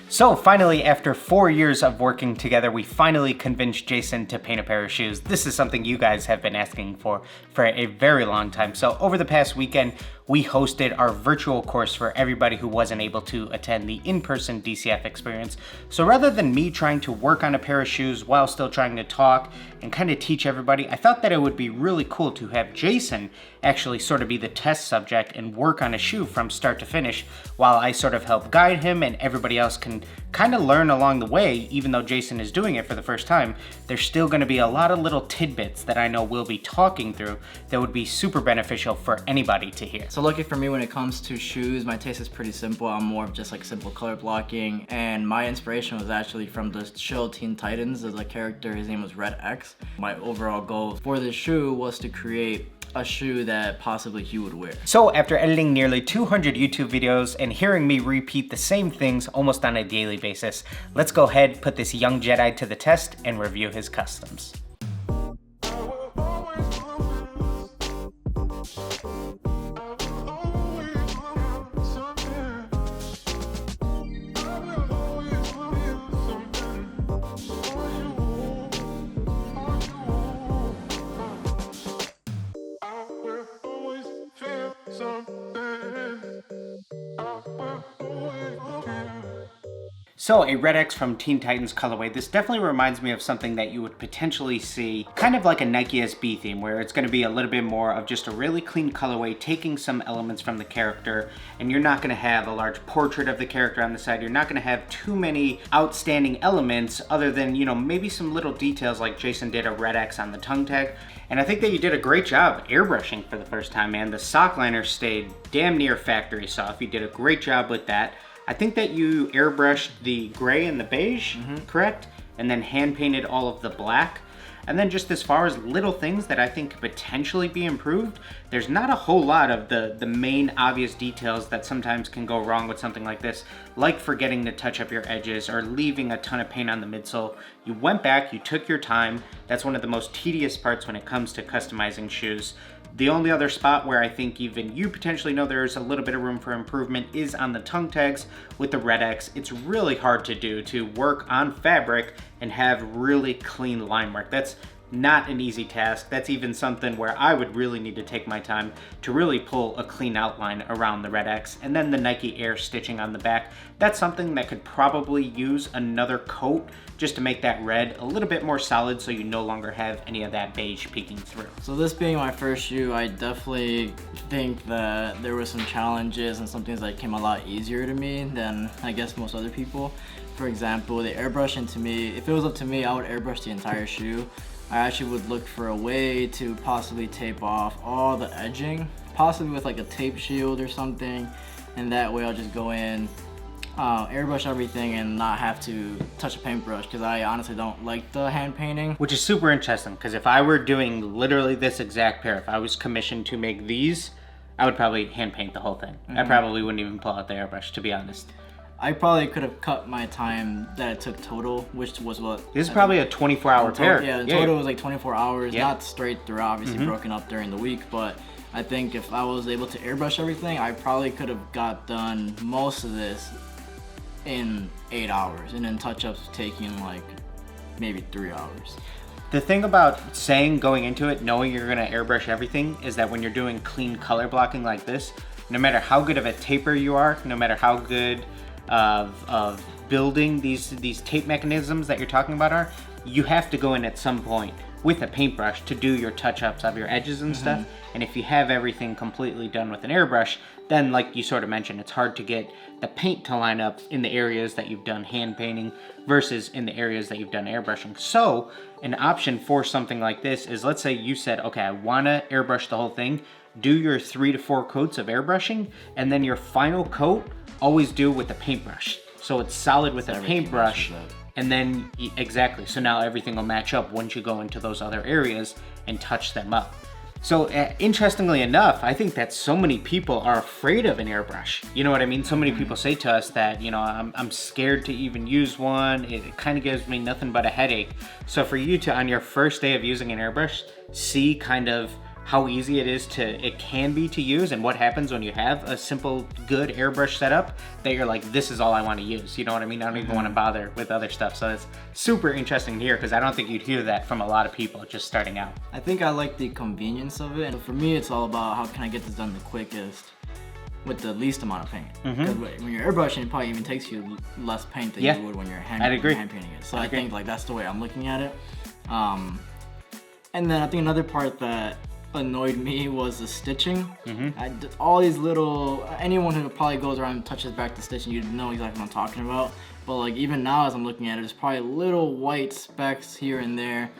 So finally, after 4 years of working together, we finally convinced Jason to paint a pair of shoes. This is something you guys have been asking for a very long time. So over the past weekend, we hosted our virtual course for everybody who wasn't able to attend the in-person DCF experience. So rather than me trying to work on a pair of shoes while still trying to talk and kind of teach everybody, I thought that it would be really cool to have Jason actually sort of be the test subject and work on a shoe from start to finish while I sort of help guide him and everybody else can kind of learn along the way. Even though Jason is doing it for the first time, there's still going to be a lot of little tidbits that I know we'll be talking through that would be super beneficial for anybody to hear. So lucky for me, when it comes to shoes, my taste is pretty simple. I'm more of just like simple color blocking, and my inspiration was actually from the show Teen Titans. There's a character, his name was Red X. My overall goal for this shoe was to create a shoe that possibly he would wear. So after editing nearly 200 YouTube videos and hearing me repeat the same things almost on a daily basis, let's go ahead, put this young Jedi to the test and review his customs. So a Red X from Teen Titans colorway. This definitely reminds me of something that you would potentially see kind of like a Nike SB theme, where it's going to be a little bit more of just a really clean colorway, taking some elements from the character, and you're not going to have a large portrait of the character on the side. You're not going to have too many outstanding elements other than, you know, maybe some little details like Jason did a Red X on the tongue tag. And I think that you did a great job airbrushing for the first time, man. The sock liner stayed damn near factory soft. You did a great job with that. I think that you airbrushed the gray and the beige, correct? And then hand painted all of the black. And then just as far as little things that I think could potentially be improved, there's not a whole lot of the main obvious details that sometimes can go wrong with something like this, like forgetting to touch up your edges or leaving a ton of paint on the midsole. You went back, you took your time. That's one of the most tedious parts when it comes to customizing shoes. The only other spot where I think even you potentially know there's a little bit of room for improvement is on the tongue tags with the Red X. It's really hard to do, to work on fabric and have really clean line work. That's not an easy task. That's even something where I would really need to take my time to really pull a clean outline around the Red X. And then the Nike Air stitching on the back, that's something that could probably use another coat just to make that red a little bit more solid so you no longer have any of that beige peeking through. So this being my first shoe, I definitely think that there were some challenges and some things that came a lot easier to me than I guess most other people. For example, the airbrushing, to me, if it was up to me, I would airbrush the entire shoe. I actually would look for a way to possibly tape off all the edging, possibly with like a tape shield or something, and that way I'll just go in, airbrush everything and not have to touch a paintbrush, because I honestly don't like the hand painting. Which is super interesting, because if I were doing literally this exact pair, if I was commissioned to make these, I would probably hand paint the whole thing. I probably wouldn't even pull out the airbrush, to be honest. I probably could have cut my time that it took total, which was what? This is probably a 24-hour pair. Yeah, in total it was like 24 hours, not straight through, obviously broken up during the week, but I think if I was able to airbrush everything, I probably could have got done most of this in 8 hours, and then touch-ups taking like maybe 3 hours. The thing about saying going into it, knowing you're gonna airbrush everything, is that when you're doing clean color blocking like this, no matter how good of a taper you are, no matter how good of building these tape mechanisms that you're talking about are, you have to go in at some point with a paintbrush to do your touch-ups of your edges and stuff. And if you have everything completely done with an airbrush, then like you sort of mentioned, it's hard to get the paint to line up in the areas that you've done hand painting versus in the areas that you've done airbrushing. So an option for something like this is, let's say you said, okay, I wanna airbrush the whole thing, do your 3 to 4 coats of airbrushing, and then your final coat, always do with a paintbrush. So it's solid with a paintbrush, and then, exactly, so now everything will match up once you go into those other areas and touch them up. So interestingly enough, I think that so many people are afraid of an airbrush. You know what I mean? So many people say to us that, you know, I'm scared to even use one. It kind of gives me nothing but a headache. So for you to, on your first day of using an airbrush, see kind of how easy it can be to use, and what happens when you have a simple, good airbrush setup that you're like, this is all I want to use. You know what I mean? I don't even want to bother with other stuff. So it's super interesting to hear, because I don't think you'd hear that from a lot of people just starting out. I think I like the convenience of it. And for me, it's all about how can I get this done the quickest with the least amount of paint. Because when you're airbrushing, it probably even takes you less paint than you would when you're hand painting it. So I think like that's the way I'm looking at it. And then I think another part that annoyed me was the stitching. All these little, anyone who probably goes around and touches back the stitching, you know exactly what I'm talking about. But like even now as I'm looking at it, there's probably little white specks here and there,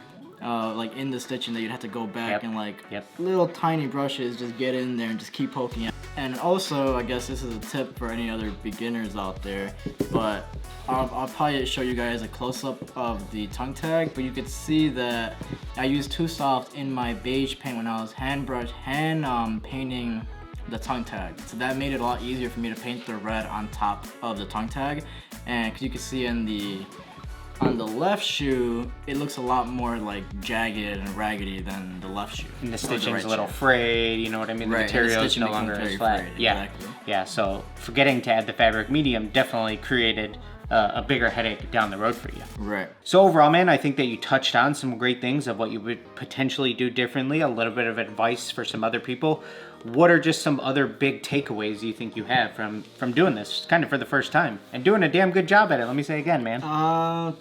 like in the stitching that you'd have to go back and like little tiny brushes just get in there and just keep poking it. And also, I guess this is a tip for any other beginners out there, but I'll probably show you guys a close-up of the tongue tag, but you could see that I used Too Soft in my beige paint when I was hand painting the tongue tag. So that made it a lot easier for me to paint the red on top of the tongue tag. And because you can see on the left shoe, it looks a lot more like jagged and raggedy than the left shoe. And the stitching's a little frayed, you know what I mean? The material is no longer as flat. Yeah, so forgetting to add the fabric medium definitely created a bigger headache down the road for you. Right. So overall, man, I think that you touched on some great things of what you would potentially do differently, a little bit of advice for some other people. What are just some other big takeaways you think you have from doing this kind of for the first time and doing a damn good job at it? Let me say again, man.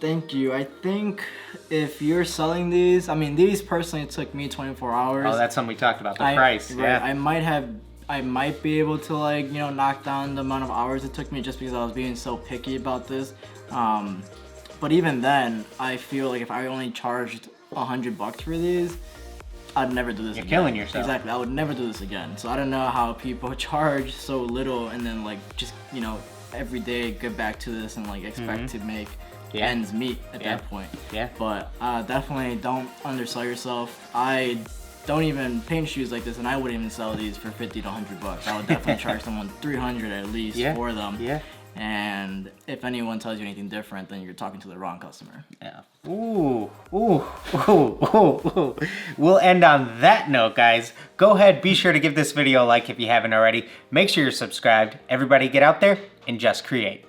Thank you. I think if you're selling these, I mean, these personally took me 24 hours. Oh, that's something we talked about, the price. Right, yeah. I might be able to like, you know, knock down the amount of hours it took me just because I was being so picky about this. But even then, I feel like if I only charged $100 for these, I'd never do this again. You're killing yourself. Exactly, I would never do this again. So I don't know how people charge so little and then like just, you know, every day get back to this and like expect to make ends meet at that point. Yeah. But definitely don't undersell yourself. I don't even paint shoes like this, and I wouldn't even sell these for $50 to $100. I would definitely charge someone $300 at least for them. Yeah. And if anyone tells you anything different, then you're talking to the wrong customer. Yeah. Ooh. We'll end on that note, guys. Go ahead, be sure to give this video a like if you haven't already. Make sure you're subscribed. Everybody get out there and just create.